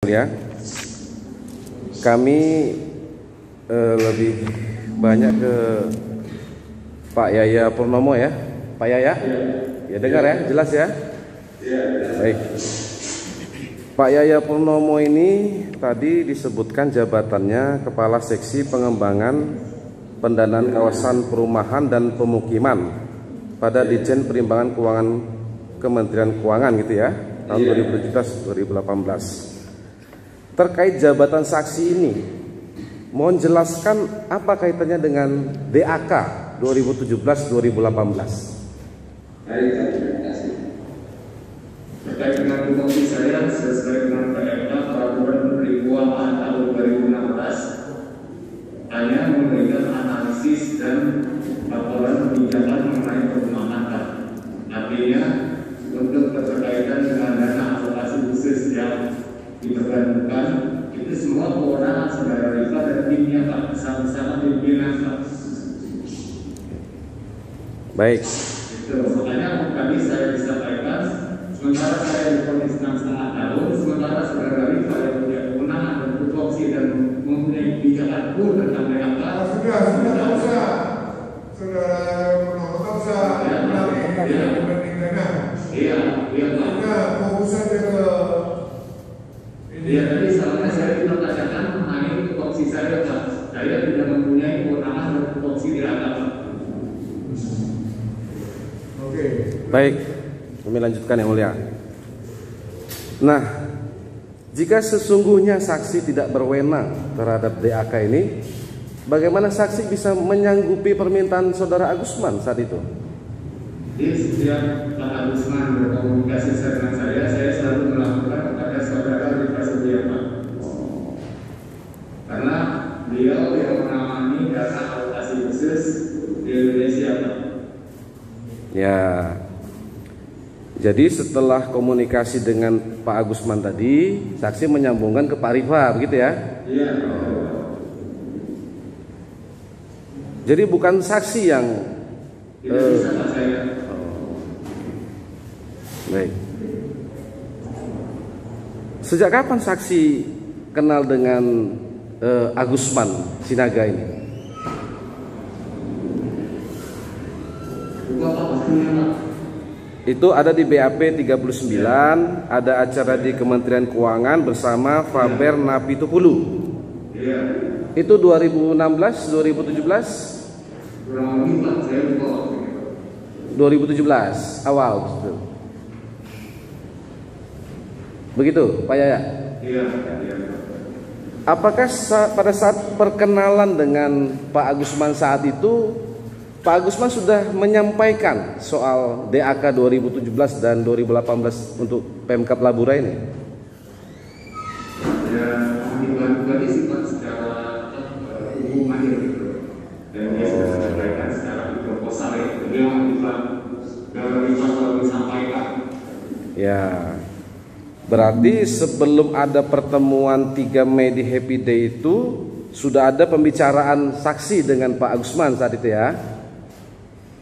mulia, kami lebih banyak ke Pak Yaya Purnomo ya. Pak Yaya? Ya dengar ya, jelas ya? Baik. Pak Yaya Purnomo ini tadi disebutkan jabatannya Kepala Seksi Pengembangan Pendanaan Kawasan Perumahan dan Pemukiman pada Ditjen Perimbangan Keuangan Kementerian Keuangan gitu ya, tahun 2017-2018. Terkait jabatan saksi ini, mohon jelaskan apa kaitannya dengan DAK 2017-2018. Terkait dengan tupoksi saya sesuai dengan PMK Peraturan Menteri Keuangan tahun 2016 hanya memberikan analisis dan laporan kebijakan mengenai perumahan. Artinya untuk berkaitan dengan dana alokasi khusus yang diperbantukan itu semua kewenangan saudara Rifa dan timnya Pak, sama-sama pimpinan Pak. Baik. Itu makanya tadi saya disampaikan sementara saya divonis 6,5 tahun, sementara saudara Rifa yang punya kewenangan dan tupoksi dan mempunyai kebijakan pun tentang DAK. Sudah usah. Saudara Purnomo usah. Iya Pak. Nah, fokus saja ke ini. Ya tadi soalnya saya dipertanyakan mengenai tupoksi saya Pak. Saya tidak mempunyai kewenangan dan tupoksi DAK Pak. Oke. Baik, kami lanjutkan yang mulia. Nah, jika sesungguhnya saksi tidak berwenang terhadap DAK ini, bagaimana saksi bisa menyanggupi permintaan saudara Agusman saat itu? Jadi setiap Pak Agusman berkomunikasi dengan saya selalu melakukan kepada saudara Rifa Sugiarto. Karena beliau yang menangani dana alokasi khusus di Indonesia Pak. Ya. Jadi setelah komunikasi dengan Pak Agusman tadi, saksi menyambungkan ke Pak Rifa, begitu ya? Iya. Jadi bukan saksi yang Tidak bisa Pak saya. Baik. Sejak kapan saksi kenal dengan Agusman Sinaga ini? Itu ada di BAP 39, ada acara di Kementerian Keuangan bersama Faber Napitupulu. Iya. Itu 2016, 2017? Kurang lebih Pak, saya lupa. 2017 awal. Begitu, Pak Yaya? Iya. Apakah pada saat perkenalan dengan Pak Agusman saat itu, Pak Agusman sudah menyampaikan soal DAK 2017 dan 2018 untuk Pemkab Labura ini? Ya, dibantu sih Pak secara umum aja gitu. Dan dia sudah sampaikan secara proposal ya. Beliau selalu disampaikan. Ya. Berarti sebelum ada pertemuan 3 Mei di Happy Day itu sudah ada pembicaraan saksi dengan Pak Agusman saat itu ya?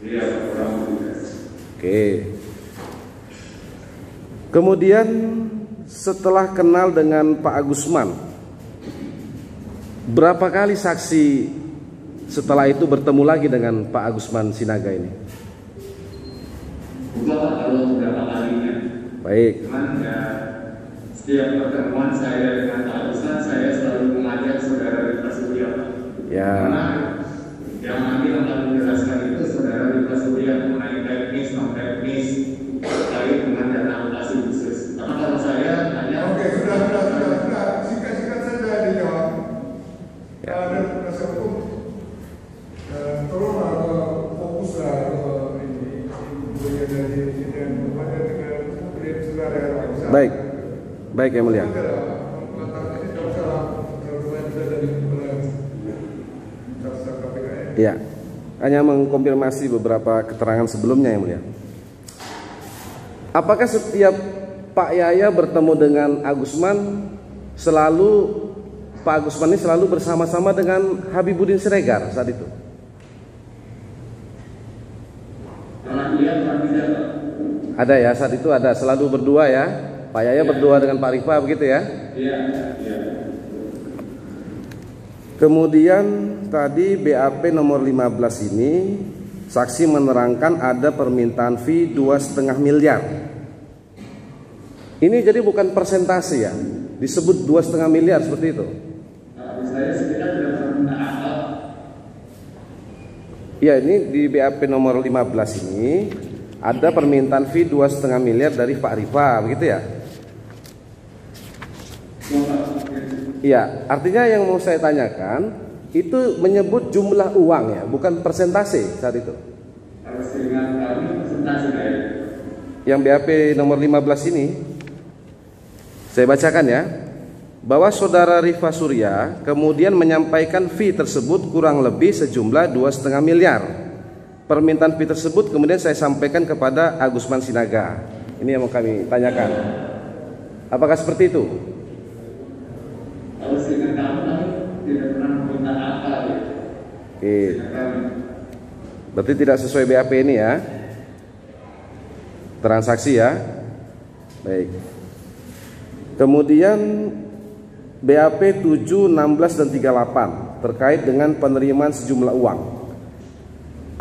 Iya, kurang lebih. Oke. Kemudian setelah kenal dengan Pak Agusman, berapa kali saksi setelah itu bertemu lagi dengan Pak Agusman Sinaga ini? Bukan Pak, kalau beberapa kalinya. Baik. Cuman ya setiap pertemuan saya dengan Pak Agusman, saya selalu mengajak saudara Rifa Sugiarto. Ya. Karena yang nanti akan menjelaskan itu saudara Rifa Sugiarto mengenai teknis, non teknis terkait dengan dana alokasi khusus. Karena kalau saya hanya Oke, sudah. Singkat saja dijawab. Ya. Dan penasihat hukum, tolonglah fokuslah ke ini bagian dari insiden kepada dengan saudara. Baik. Baik yang mulia. Ya, hanya mengkonfirmasi beberapa keterangan sebelumnya yang mulia. Apakah setiap Pak Yaya bertemu dengan Agusman selalu Pak Agusman ini selalu bersama-sama dengan Habibuddin Siregar saat itu? Ada ya, saat itu ada selalu berdua ya. Pak Yaya berdua dengan Pak Rifa begitu ya? Iya, iya. Kemudian tadi BAP nomor 15 ini saksi menerangkan ada permintaan fee 2,5 miliar. Ini jadi bukan persentase ya, disebut 2,5 miliar seperti itu. Saya sekitar tidak pernah minta apa. Ya, ini di BAP nomor 15 ini ada permintaan fee 2,5 miliar dari Pak Rifa, begitu ya? Iya, artinya yang mau saya tanyakan itu menyebut jumlah uang ya, bukan persentase saat itu. Kalau dengan kami persentase ya. Yang BAP nomor 15 ini saya bacakan ya, bahwa saudara Rifa Surya kemudian menyampaikan fee tersebut kurang lebih sejumlah 2,5 miliar. Permintaan fee tersebut kemudian saya sampaikan kepada Agusman Sinaga. Ini yang mau kami tanyakan. Apakah seperti itu? Kalau dengan kami tidak pernah meminta apa ya. Oke. Berarti tidak sesuai BAP ini ya. Transaksi ya. Baik. Kemudian BAP 7, 16 dan 38 terkait dengan penerimaan sejumlah uang.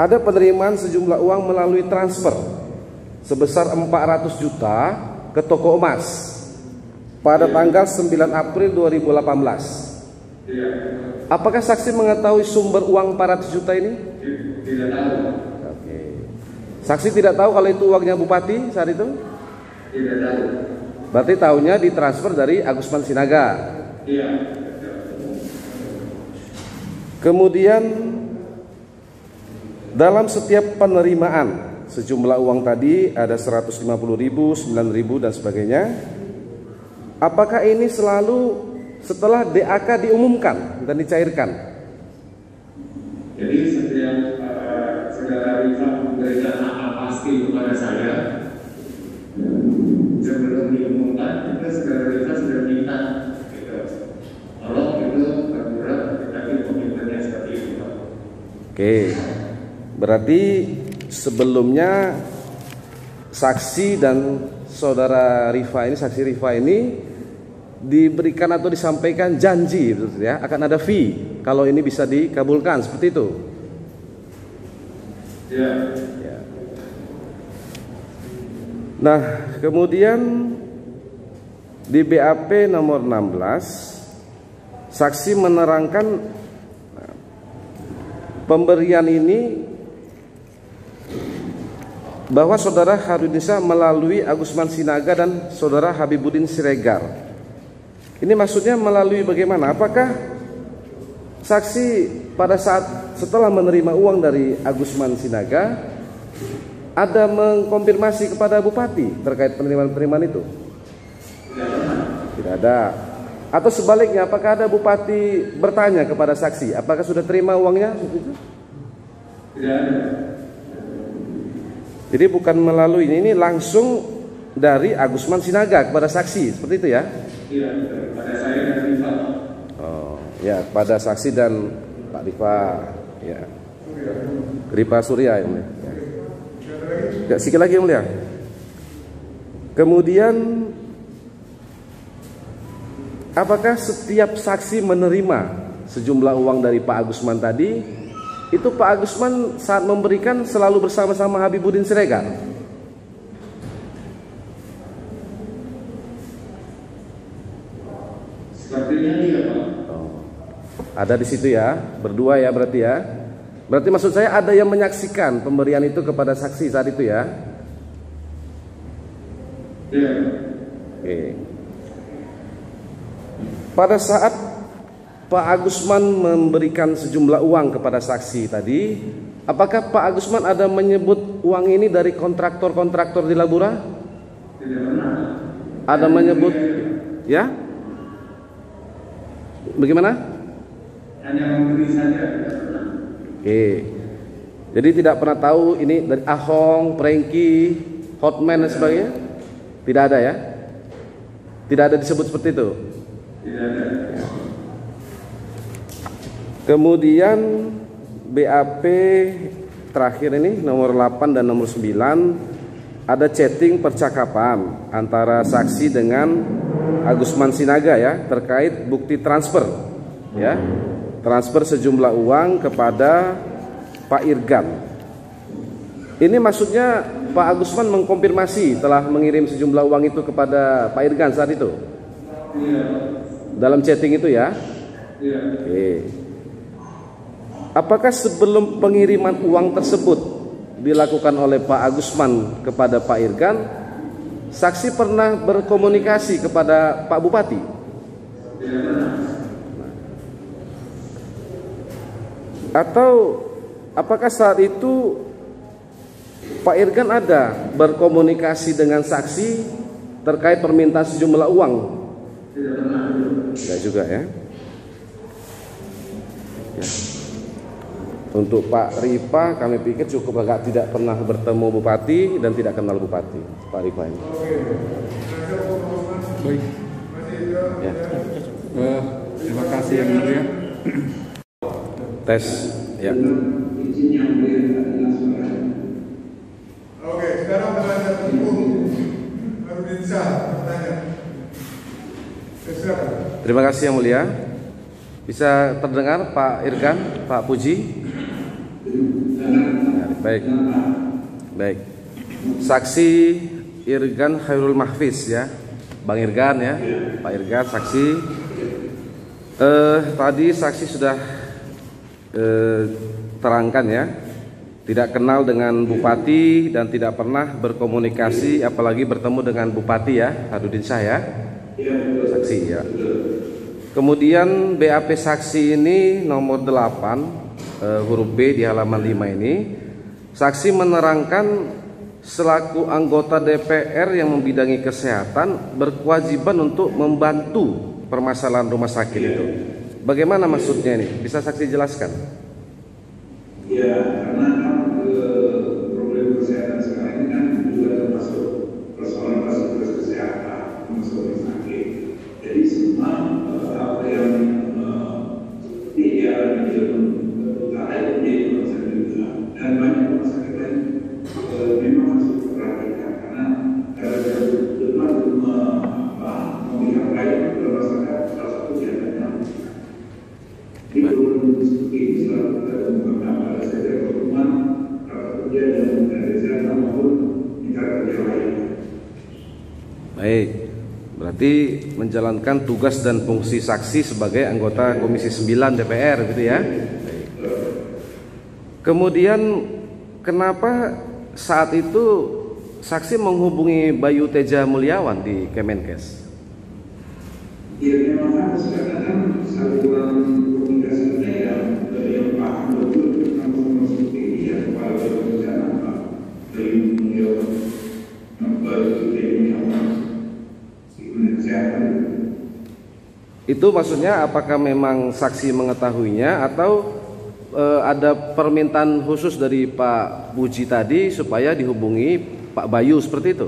Ada penerimaan sejumlah uang melalui transfer sebesar 400 juta ke toko emas pada tanggal 9 April 2018. Apakah saksi mengetahui sumber uang 400 juta ini? Tidak tahu. Oke. Saksi tidak tahu kalau itu uangnya Bupati saat itu? Tidak tahu. Berarti tahunya ditransfer dari Agusman Sinaga. Iya. Kemudian dalam setiap penerimaan sejumlah uang tadi ada 150.000, 9.000 dan sebagainya. Apakah ini selalu setelah DAK diumumkan dan dicairkan? Jadi setiap saudara Rifa memberikan nama pasti kepada saya, sebelum diumumkan itu saudara Rifa sudah minta gitu. Tolong itu berat, tapi komitmennya seperti itu. Oke, berarti sebelumnya saksi dan saudara Rifa ini, saksi Rifa ini diberikan atau disampaikan janji ya, akan ada fee kalau ini bisa dikabulkan, seperti itu. Ya. Ya. Nah, kemudian di BAP nomor 16 saksi menerangkan pemberian ini bahwa saudara Harudinisa melalui Agusman Sinaga dan saudara Habibuddin Siregar. Ini maksudnya melalui bagaimana? Apakah saksi pada saat setelah menerima uang dari Agusman Sinaga ada mengkonfirmasi kepada Bupati terkait penerimaan itu? Tidak ada. Atau sebaliknya, apakah ada Bupati bertanya kepada saksi, apakah sudah terima uangnya? Tidak ada. Jadi bukan melalui ini langsung dari Agusman Sinaga kepada saksi, seperti itu ya? Iya, pada saya dan Rifa. Oh, ya, pada saksi dan Pak Rifa, ya. Rifa Surya ini. Ya, sikit lagi yang mulia. Kemudian apakah setiap saksi menerima sejumlah uang dari Pak Agusman tadi, itu Pak Agusman saat memberikan selalu bersama-sama Habibuddin Siregar? Sepertinya iya, Pak. Oh, ada di situ ya, berdua ya berarti ya. Berarti maksud saya ada yang menyaksikan pemberian itu kepada saksi saat itu ya? Iya. Oke. Pada saat Pak Agusman memberikan sejumlah uang kepada saksi tadi, apakah Pak Agusman ada menyebut uang ini dari kontraktor-kontraktor di Labura? Tidak pernah. Ada menyebut, ya? Bagaimana? Hanya memberi saja, tidak pernah. Oke. Jadi tidak pernah tahu ini dari Ahong, Prengki, Hotman dan sebagainya? Tidak ada ya? Tidak ada disebut seperti itu? Tidak ada. Kemudian BAP terakhir ini nomor 8 dan nomor 9 ada chatting percakapan antara saksi dengan Agusman Sinaga ya, terkait bukti transfer ya. Transfer sejumlah uang kepada Pak Irgan. Ini maksudnya Pak Agusman mengkonfirmasi telah mengirim sejumlah uang itu kepada Pak Irgan saat itu? Dalam chatting itu ya? Oke. Apakah sebelum pengiriman uang tersebut dilakukan oleh Pak Agusman kepada Pak Irgan, saksi pernah berkomunikasi kepada Pak Bupati? Atau apakah saat itu Pak Irgan ada berkomunikasi dengan saksi terkait permintaan sejumlah uang? Tidak juga ya. Untuk Pak Rifa kami pikir cukup agak tidak pernah bertemu Bupati dan tidak kenal Bupati, Pak Rifa ini. Baik. Ya. Terima kasih yang mulia. Tes ya. Oke, sekarang penasihat hukum Harudin Shah bertanya. Silakan. Terima kasih yang mulia. Bisa terdengar Pak Irgan, Pak Puji? Baik. Baik. Saksi Irgan Khairul Mahfiz ya. Bang Irgan ya. Pak Irgan saksi. Tadi saksi sudah terangkan ya. Tidak kenal dengan Bupati dan tidak pernah berkomunikasi apalagi bertemu dengan Bupati ya, Harudin Shah ya. Saksi ya. Kemudian BAP saksi ini nomor 8 huruf B di halaman 5 ini, saksi menerangkan selaku anggota DPR yang membidangi kesehatan berkewajiban untuk membantu permasalahan rumah sakit itu. Bagaimana maksudnya ini? Bisa saksi jelaskan? Ya, karena kan problem kesehatan sekarang ini kan juga termasuk persoalan fasilitas kesehatan, termasuk rumah sakit. Jadi semua apa yang seperti ya di utara itu di rumah sakit juga, dan banyak rumah sakit lain memang masih diperhatikan karena depan melihat baik rumah sakit salah satu diantaranya di belum seperti ini selalu kita menggunakan pada saja pertemuan kerja dan kesehatan maupun mitra kerja lain. Baik. Berarti menjalankan tugas dan fungsi saksi sebagai anggota Komisi 9 DPR gitu ya. Baik. Kemudian kenapa saat itu saksi menghubungi Bayu Teja Mulyawan di Kemenkes? Ya memang harus karena kan saluran komunikasinya yang paham betul tentang seperti ini ya kepala berencana Pak Bayu Mulyawan, Bayu Teja Mulyawan. Itu maksudnya apakah memang saksi mengetahuinya atau ada permintaan khusus dari Pak Puji tadi supaya dihubungi Pak Bayu seperti itu?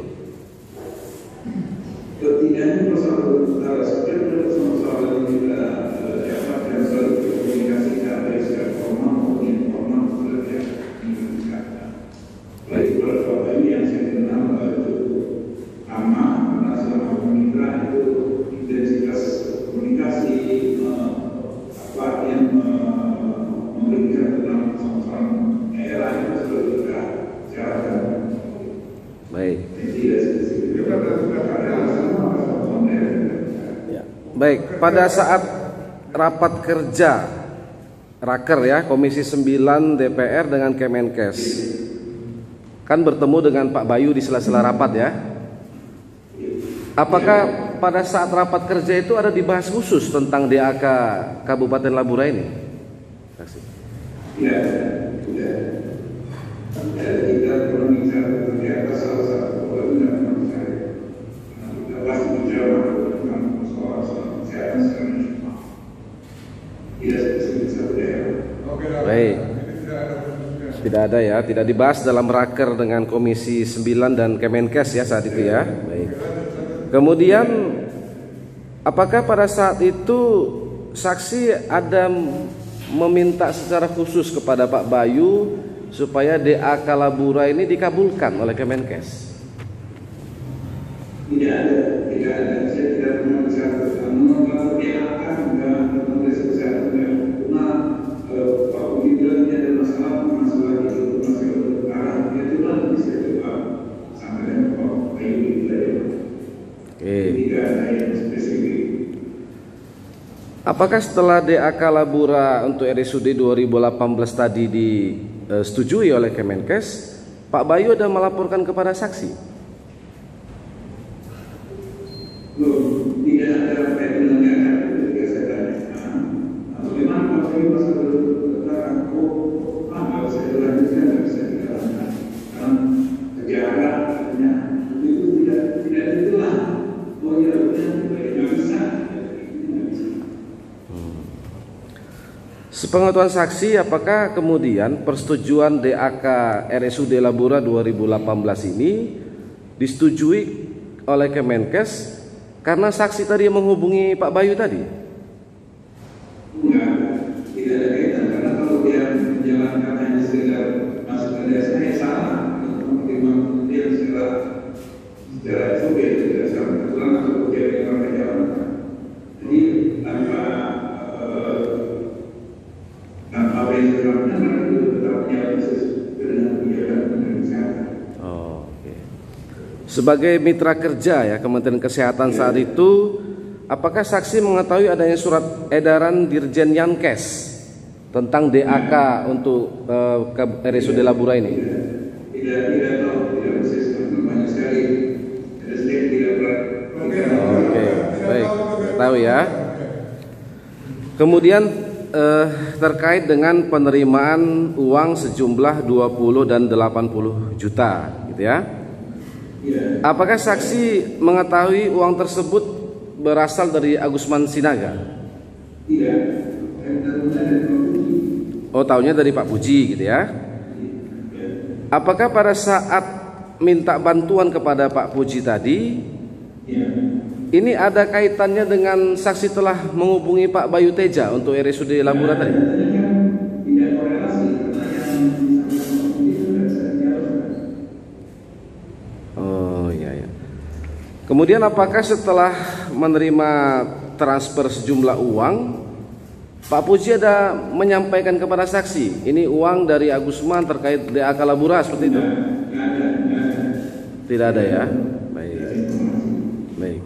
Ketidaknya persoalan utara sebenarnya persoalan kita dapat dan selalu berkomunikasikan dari secara formal maupun informal bekerja baik beberapa kali yang saya kenal cukup lama karena selama mitra itu intensitas komunikasi apa yang memberikan tentang persoalan daerah itu selalu kita bicarakan. Baik. Tidak spesifik. Ya. Baik, pada saat rapat kerja Raker ya Komisi 9 DPR dengan Kemenkes kan bertemu dengan Pak Bayu di sela-sela rapat ya. Apakah pada saat rapat kerja itu ada dibahas khusus tentang DAK Kabupaten Labura ini? Saksi. Ya, kita berbicara ternyata salah satu poin yang saya kita pasti bicara tentang soal kesehatan secara nasional. Tidak spesifik satu daerah. Baik. Tidak ada ya, tidak dibahas dalam raker dengan Komisi 9 dan Kemenkes ya saat itu ya. Baik. Kemudian apakah pada saat itu saksi ada meminta secara khusus kepada Pak Bayu supaya DAK Labura ini dikabulkan oleh Kemenkes? Tidak ada. Saya tidak pernah Apakah setelah DAK Labura untuk RSUD 2018 tadi disetujui oleh Kemenkes, Pak Bayu ada melaporkan kepada saksi? Belum, tidak ada penyelenggaraan ketika saya tanya. Bagaimana Pak Bayu masa berkata, kalau saya lanjutkan nggak bisa dijalankan. Karena sejarahnya itu tidak ditelah. Oh ya, nggak bisa. Sepengetahuan saksi, apakah kemudian persetujuan DAK RSUD Labura 2018 ini disetujui oleh Kemenkes karena saksi tadi menghubungi Pak Bayu tadi? Enggak, tidak ada kaitan. Karena kalau dia menjalankan hanya sekedar masuk ke desa, saya salah. Menerima dia secara SOP tidak salah kebetulan atau dia yang menjalankan. Jadi tanpa apa yang dilakukan mereka juga tetap menjalankan sesuai dengan kebijakan Kementerian Kesehatan. Oh, oke. Sebagai mitra kerja ya Kementerian Kesehatan saat itu, apakah saksi mengetahui adanya surat edaran Dirjen Yankes tentang DAK untuk RSUD Labura ini? Tidak tahu, tidak persis, banyak sekali. Ada sedikit tidak berat. Oke, baik, tahu ya. Kemudian terkait dengan penerimaan uang sejumlah 20 dan 80 juta gitu ya. Apakah saksi mengetahui uang tersebut berasal dari Agusman Sinaga? Tidak. Oh, tahunya dari Pak Puji gitu ya. Apakah pada saat minta bantuan kepada Pak Puji tadi, ini ada kaitannya dengan saksi telah menghubungi Pak Bayu Teja untuk RSUD Labura tadi? Tidak korelasi karena yang Oh iya. Kemudian apakah setelah menerima transfer sejumlah uang, Pak Puji ada menyampaikan kepada saksi, ini uang dari Agusman terkait DAK Labura seperti itu? Tidak ada ya. Baik.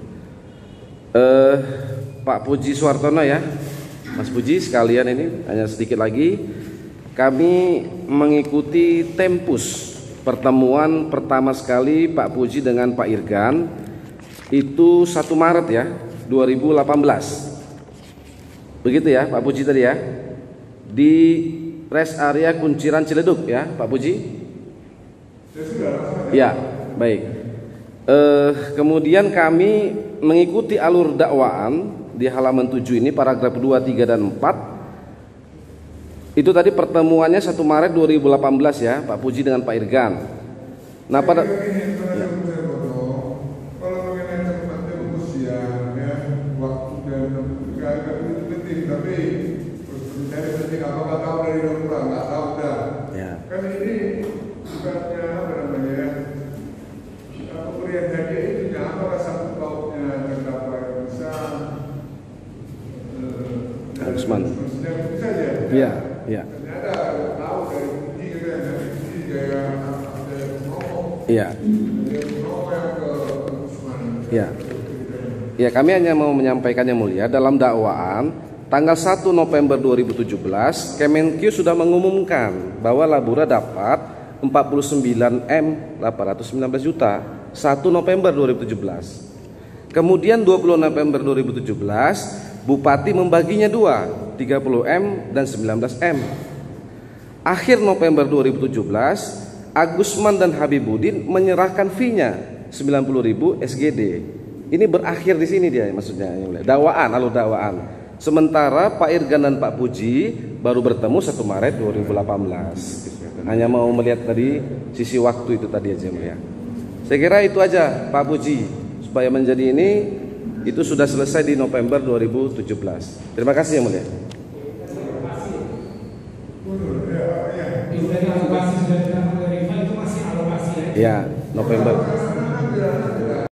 Pak Puji Suartono ya, Mas Puji sekalian, ini hanya sedikit lagi kami mengikuti tempus pertemuan pertama sekali Pak Puji dengan Pak Irgan itu 1 Maret ya 2018, begitu ya Pak Puji tadi ya, di rest area Kunciran Ciledug ya Pak Puji? Ya, baik. Kemudian kami mengikuti alur dakwaan di halaman 7 ini paragraf 2, 3 dan 4. Itu tadi pertemuannya 1 Maret 2018 ya Pak Puji dengan Pak Irgan. Nah pada ya. Kalau mengenai tempat pengungsian ya, waktu dan agak begitu penting, tapi dari penting apakah tahu dari dokter nggak tahu dah. Ya. Kan ini sifatnya apa namanya? Pemberian hadiah itu apakah sangkut pautnya terdakwa yang bisa Agusman. Bisa saja. Iya, iya. Ternyata tahu dari Puji gitu ya, dari Puji gaya ngomong. Iya. Ngomong yang ke Agusman. Iya. Ya, kami hanya mau menyampaikan yang mulia, dalam dakwaan tanggal 1 November 2017 Kemenkyu sudah mengumumkan bahwa Labura dapat 49M 819 juta 1 November 2017. Kemudian 20 November 2017 Bupati membaginya 2, 30M dan 19M. Akhir November 2017 Agusman dan Habibudin menyerahkan fee-nya 90.000 SGD. Ini berakhir di sini dia maksudnya, dakwaan, alur dakwaan. Sementara Pak Irgan dan Pak Puji baru bertemu 1 Maret 2018. Hanya mau melihat tadi sisi waktu itu tadi aja ya. Saya kira itu aja Pak Puji, supaya menjadi ini itu sudah selesai di November 2017. Terima kasih yang mulia. Ya, November.